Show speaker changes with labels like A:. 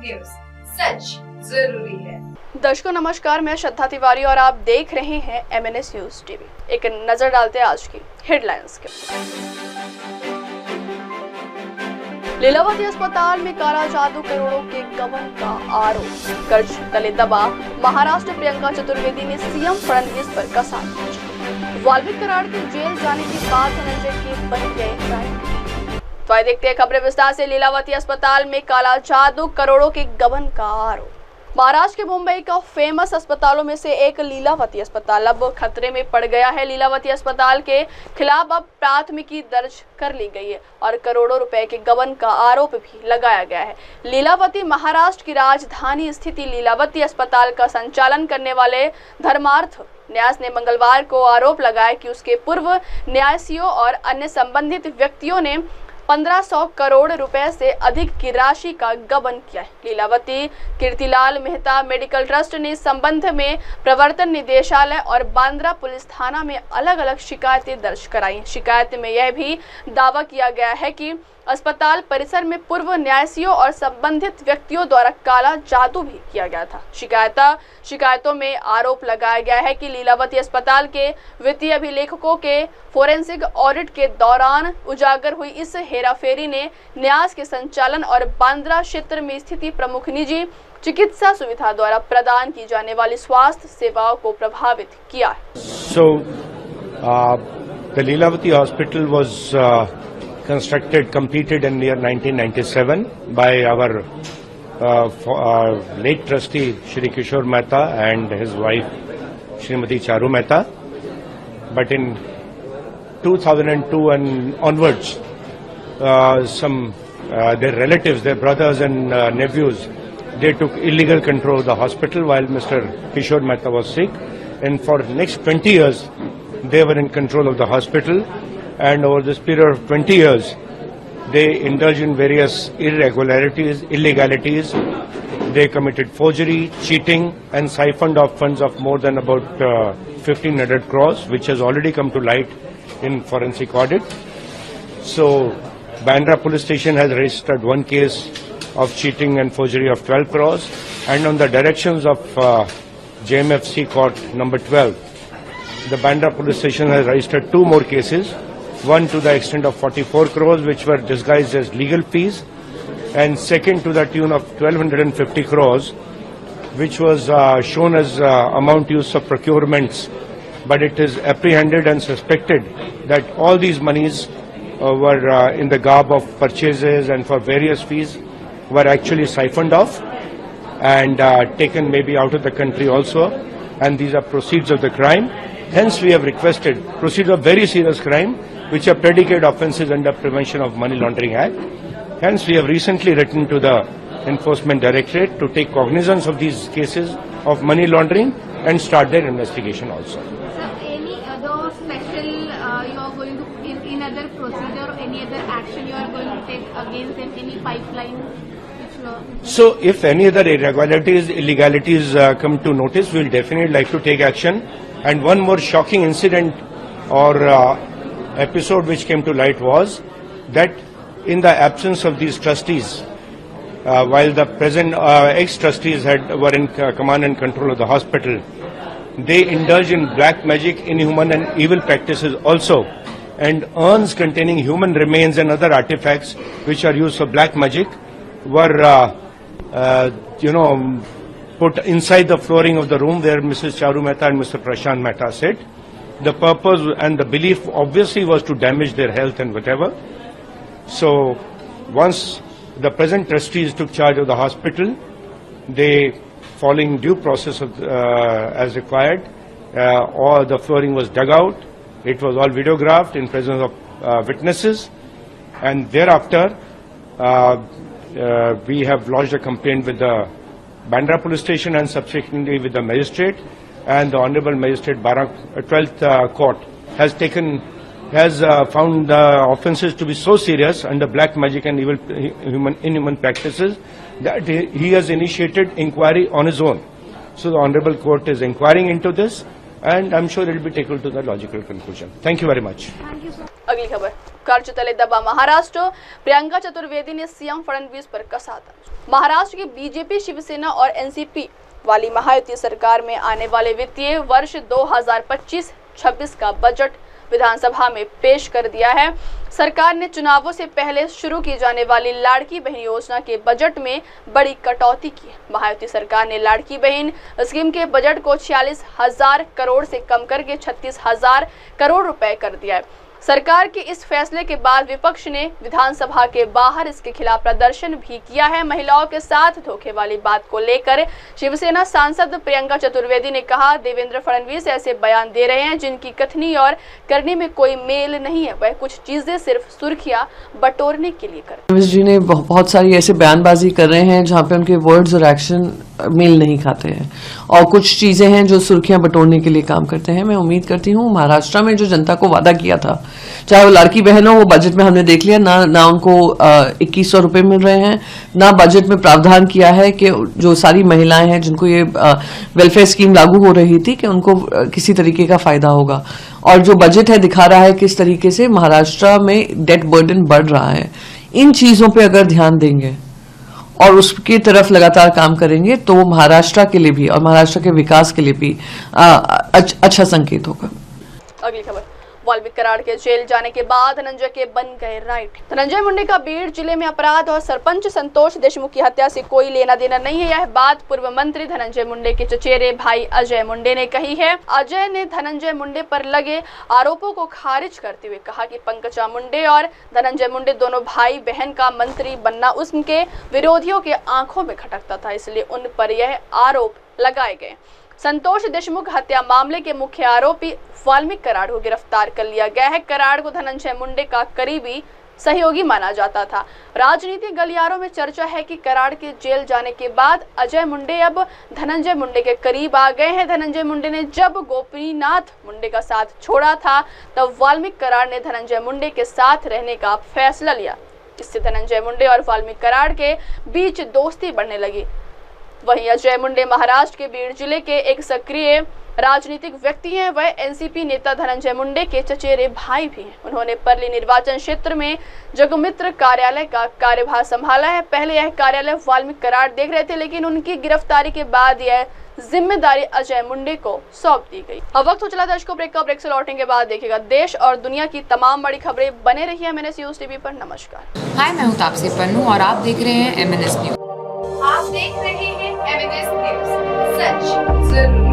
A: News, सच जरूरी है।
B: दर्शकों नमस्कार, मैं श्रद्धा तिवारी और आप देख रहे हैं MNS न्यूज टीवी। एक नजर डालते हैं आज की हेडलाइंस के। लीलावती अस्पताल में काला जादू, करोड़ों के गबन का आरोप। कर्ज तले दबा महाराष्ट्र, प्रियंका चतुर्वेदी ने सीएम फडणवीस पर कसा। वाल्मीकि कराड़ के जेल जाने के बाद धनंजय के बन गए क्राइम। तो देखते हैं खबरें विस्तार से। लीलावती अस्पताल में काला जादू, करोड़ों के गबन का आरोप। महाराष्ट्र के मुंबई का फेमस अस्पतालों में से एक लीलावती अस्पताल अब खतरे में पड़ गया है। लीलावती अस्पताल के खिलाफ अब प्राथमिकी दर्ज कर ली गई है और करोड़ों रुपए के गबन का आरोप भी लगाया गया है। लीलावती महाराष्ट्र की राजधानी स्थित लीलावती अस्पताल का संचालन करने वाले धर्मार्थ न्यास ने मंगलवार को आरोप लगाया कि उसके पूर्व न्यासियों और अन्य संबंधित व्यक्तियों ने 1500 करोड़ रुपए से अधिक की राशि का गबन किया है। लीलावती कीर्तिलाल मेहता मेडिकल ट्रस्ट ने इस संबंध में प्रवर्तन निदेशालय और बांद्रा पुलिस थाना में अलग अलग शिकायतें दर्ज कराई। शिकायत में यह भी दावा किया गया है कि अस्पताल परिसर में पूर्व न्यासियों और संबंधित व्यक्तियों द्वारा काला जादू भी किया गया था। शिकायतों में आरोप लगाया गया है कि लीलावती अस्पताल के वित्तीय अभिलेखों के फोरेंसिक ऑडिट के दौरान उजागर हुई इस हेराफेरी ने न्यास के संचालन और बांद्रा क्षेत्र में स्थित प्रमुख निजी चिकित्सा सुविधा द्वारा प्रदान की जाने वाली स्वास्थ्य सेवाओं को प्रभावित किया है।
C: The Leelavati Hospital was completed in the year 1997 by our late trustee Shri Kishore Mehta and his wife Srimati Charu Mehta. But in 2002 and onwards, their relatives, their brothers and nephews, they took illegal control of the hospital while Mr. Kishore Mehta was sick. And for the next 20 years, they were in control of the hospital. And over this period of 20 years, they indulged in various irregularities, illegalities. They committed forgery, cheating, and siphoned off funds of more than about 1,500 crores, which has already come to light in forensic audit. So, Bandra police station has registered one case of cheating and forgery of 12 crores, and on the directions of JMFC Court number 12, the Bandra police station has registered two more cases, one to the extent of 44 crores, which were disguised as legal fees, and second to the tune of 1,250 crores, which was shown as amount used for procurements. But it is apprehended and suspected that all these monies were in the garb of purchases and for various fees were actually siphoned off and taken maybe out of the country also, and these are proceeds of the crime. Hence we have requested proceeds of very serious crime which are predicate offences under Prevention of Money Laundering Act. Hence we have recently written to the Enforcement Directorate to take cognizance of these cases of money laundering and start their investigation also.
D: Sir, any other special you are going to, in other procedure or any other action you are going to take against them, any pipeline?
C: So if any other irregularities, illegalities come to notice, we will definitely like to take action. And one more shocking incident or episode which came to light was that in the absence of these trustees, while the present ex-trustees were in command and control of the hospital, they indulged in black magic, inhuman and evil practices also, and urns containing human remains and other artifacts which are used for black magic were put inside the flooring of the room where Mrs. Charu Mehta and Mr. Prashant Mehta sit. The purpose and the belief obviously was to damage their health and whatever. So once the present trustees took charge of the hospital, they, following due process as required, all the flooring was dug out. It was all videographed in presence of witnesses, and thereafter we have lodged a complaint with the Bandra police station and subsequently with the magistrate, and the Honorable Magistrate 12th Court has found the offences to be so serious under black magic and evil inhuman practices that he has initiated inquiry on his own. So the Honorable Court is inquiring into this, and I'm sure it will be taken to the logical conclusion. Thank you very much.
B: अगली खबर, कर्ज तले दबा महाराष्ट्र, प्रियंका चतुर्वेदी ने CM Fadnavis पर कसा तंज। महाराष्ट्र की बीजेपी, शिवसेना और एनसीपी वाली महायुति सरकार में आने वाले वित्तीय वर्ष 2025-26 का बजट विधानसभा में पेश कर दिया है। सरकार ने चुनावों से पहले शुरू की जाने वाली लाड़की बहन योजना के बजट में बड़ी कटौती की है। महायुति सरकार ने लाड़की बहन स्कीम के बजट को 46,000 करोड़ से कम करके 36,000 करोड़ रुपए कर दिया है। सरकार के इस फैसले के बाद विपक्ष ने विधानसभा के बाहर इसके खिलाफ प्रदर्शन भी किया है। महिलाओं के साथ धोखे वाली बात को लेकर शिवसेना सांसद प्रियंका चतुर्वेदी ने कहा, देवेंद्र फडणवीस ऐसे बयान दे रहे हैं जिनकी कथनी और करने में कोई मेल नहीं है। वह कुछ चीजें सिर्फ सुर्खियां बटोरने के लिए कर
E: फडणवीस जी ने बहुत सारी ऐसे बयानबाजी कर रहे हैं जहां पे उनके वर्ड्स और एक्शन मेल नहीं खाते हैं, और कुछ चीजें हैं जो सुर्खियां बटोरने के लिए काम करते हैं। मैं उम्मीद करती हूं महाराष्ट्र में जो जनता को वादा किया था, चाहे वो लड़की बहन हो, वो बजट में हमने देख लिया ना उनको 2100 रुपए मिल रहे हैं, ना बजट में प्रावधान किया है कि जो सारी महिलाएं हैं जिनको ये वेलफेयर स्कीम लागू हो रही थी कि उनको किसी तरीके का फायदा होगा। और जो बजट है दिखा रहा है किस तरीके से महाराष्ट्र में डेट बर्डन बढ़ रहा है। इन चीजों पे अगर ध्यान देंगे और उसकी तरफ लगातार काम करेंगे तो वो महाराष्ट्र के लिए भी और महाराष्ट्र के विकास के लिए भी अच्छा संकेत होगा।
B: अगली खबर, वाल्मीकि कराड़ के जेल जाने के बाद धनंजय के बन गए राइट। धनंजय मुंडे का बीड़ जिले में अपराध और सरपंच संतोष देशमुख की हत्या से कोई लेना देना नहीं है। यह बात पूर्व मंत्री धनंजय मुंडे के चचेरे भाई अजय मुंडे ने कही है। अजय ने धनंजय मुंडे पर लगे आरोपों को खारिज करते हुए कहा कि पंकजा मुंडे और धनंजय मुंडे दोनों भाई बहन का मंत्री बनना उनके विरोधियों के आंखों में खटकता था, इसलिए उन पर यह आरोप लगाए गए। संतोष देशमुख हत्या मामले के मुख्य आरोपी वाल्मीकि कराड़ को गिरफ्तार कर लिया गया है। कराड़ को धनंजय मुंडे का करीबी सहयोगी माना जाता था। राजनीतिक गलियारों में चर्चा है कि कराड़ के जेल जाने के बाद अजय मुंडे अब धनंजय मुंडे के करीब आ गए हैं। धनंजय मुंडे ने जब गोपीनाथ मुंडे का साथ छोड़ा था तब वाल्मीकि कराड़ ने धनंजय मुंडे के साथ रहने का फैसला लिया। इससे धनंजय मुंडे और वाल्मीकि कराड़ के बीच दोस्ती बढ़ने लगी। वहीं अजय मुंडे महाराष्ट्र के बीड़ जिले के एक सक्रिय राजनीतिक व्यक्ति हैं। वह एनसीपी नेता धनंजय मुंडे के चचेरे भाई भी हैं। उन्होंने पर्ली निर्वाचन क्षेत्र में जगमित्र कार्यालय का कार्यभार संभाला है। पहले यह कार्यालय वाल्मीकि कराड़ देख रहे थे, लेकिन उनकी गिरफ्तारी के बाद यह जिम्मेदारी अजय मुंडे को सौंप दी गई। अब वक्त हो चला दर्शकों ब्रेक का। ब्रेक से लौटने के बाद देखिएगा देश और दुनिया की तमाम बड़ी खबरें। बने रहिए MNS न्यूज टीवी पर। नमस्कार।
F: हाय, मैं हूँ तापसी पन्नू और आप देख रहे हैं MNS न्यूज।
A: आप देख रहे हैं MNS न्यूज, सच जरूर।